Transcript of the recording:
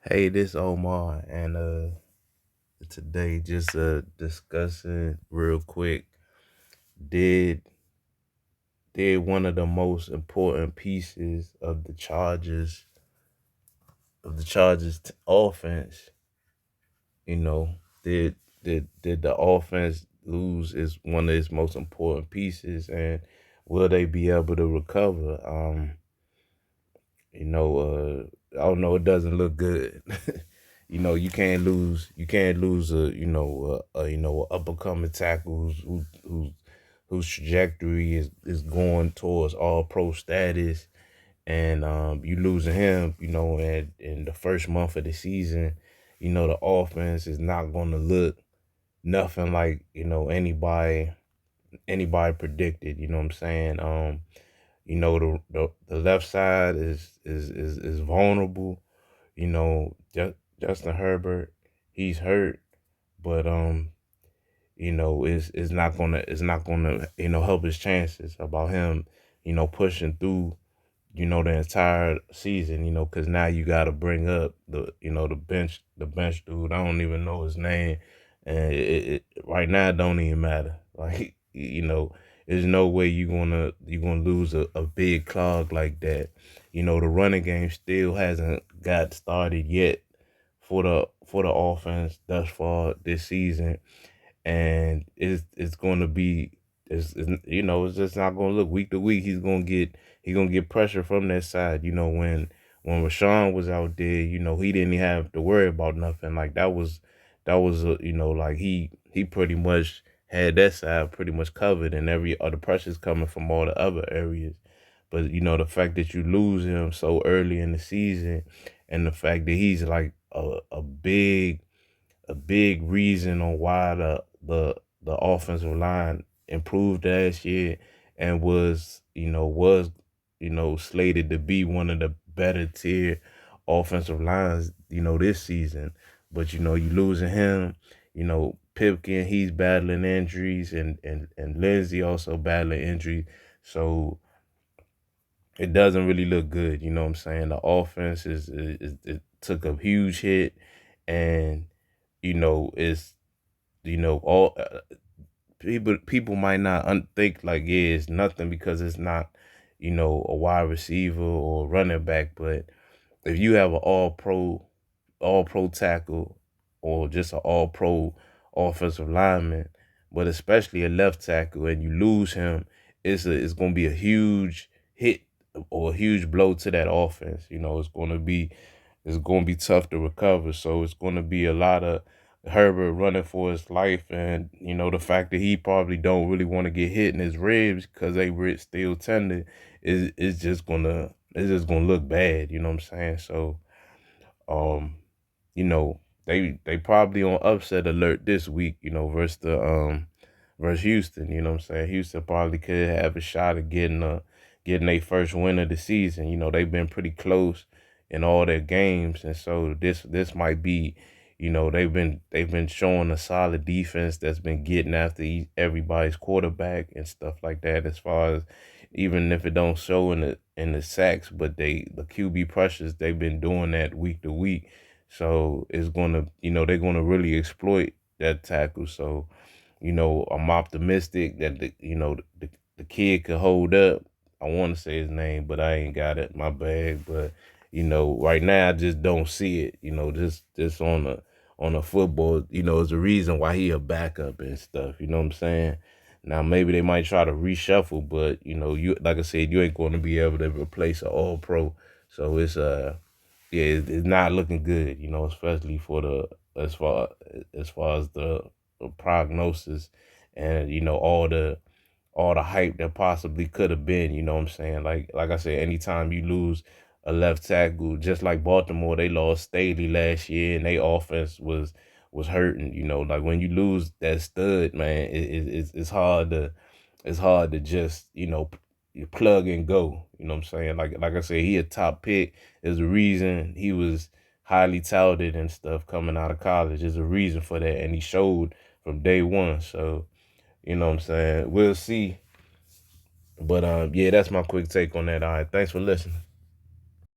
Hey, this Omar, and today just discussing real quick. Did did one of the most important pieces of the Chargers offense, you know, did did the offense lose is one of its most important pieces, and will they be able to recover? I don't know. It doesn't look good. You can't lose a up and coming tackle whose trajectory is going towards all pro status, and you losing him, in the first month of the season. The offense is not going to look nothing like anybody predicted. You know what I'm saying? The left side is vulnerable. Justin Herbert, he's hurt, but it's not gonna help his chances about him, pushing through, the entire season, because now you got to bring up the bench dude. I don't even know his name, and right now it don't even matter. Like, there's no way you're gonna lose a big clog like that. The running game still hasn't got started yet for the offense thus far this season, and it's going to be it's just not going to look week to week. He's gonna get pressure from that side. When Rashawn was out there, he didn't have to worry about nothing. Like that was like he pretty much had that side pretty much covered, and every other pressure's coming from all the other areas. But the fact that you lose him so early in the season, and the fact that he's like a big reason on why the offensive line improved last year, and was slated to be one of the better tier offensive lines, this season. But you losing him, Pipkin, he's battling injuries, and Lindsey also battling injury. So it doesn't really look good. You know what I'm saying? The offense it took a huge hit, and it's all people might not think like, yeah, it's nothing because it's not a wide receiver or running back. But if you have an all pro tackle, or just an all pro offensive lineman, but especially a left tackle, and you lose him, it's going to be a huge hit or a huge blow to that offense. It's going to be tough to recover. So it's going to be a lot of Herbert running for his life, and the fact that he probably don't really want to get hit in his ribs because they were still tender is just gonna look bad. You know what I'm saying? So um, they probably on upset alert this week, versus Houston. You know what I'm saying? Houston probably could have a shot of getting their first win of the season. They've been pretty close in all their games, and so this might be, they've been showing a solid defense that's been getting after everybody's quarterback and stuff like that. As far as, even if it don't show in the sacks, but the QB pressures, they've been doing that week to week. So they're gonna really exploit that tackle. So I'm optimistic that the kid could hold up. I want to say his name, but I ain't got it. My bag. But right now I just don't see it. Just on a football. Is a reason why he a backup and stuff. You know what I'm saying? Now maybe they might try to reshuffle, but you, like I said, you ain't going to be able to replace an All Pro. So yeah, it's not looking good. Especially for the as far as the prognosis, and all the hype that possibly could have been. You know what I'm saying? Like I said, anytime you lose a left tackle, just like Baltimore, they lost Staley last year, and their offense was hurting. Like when you lose that stud, man, it's hard to just you plug and go. You know what I'm saying? Like I said, he a top pick. There's a reason he was highly touted and stuff coming out of college. There's a reason for that, and he showed from day one. So what I'm saying? We'll see. But yeah, that's my quick take on that. All right, thanks for listening.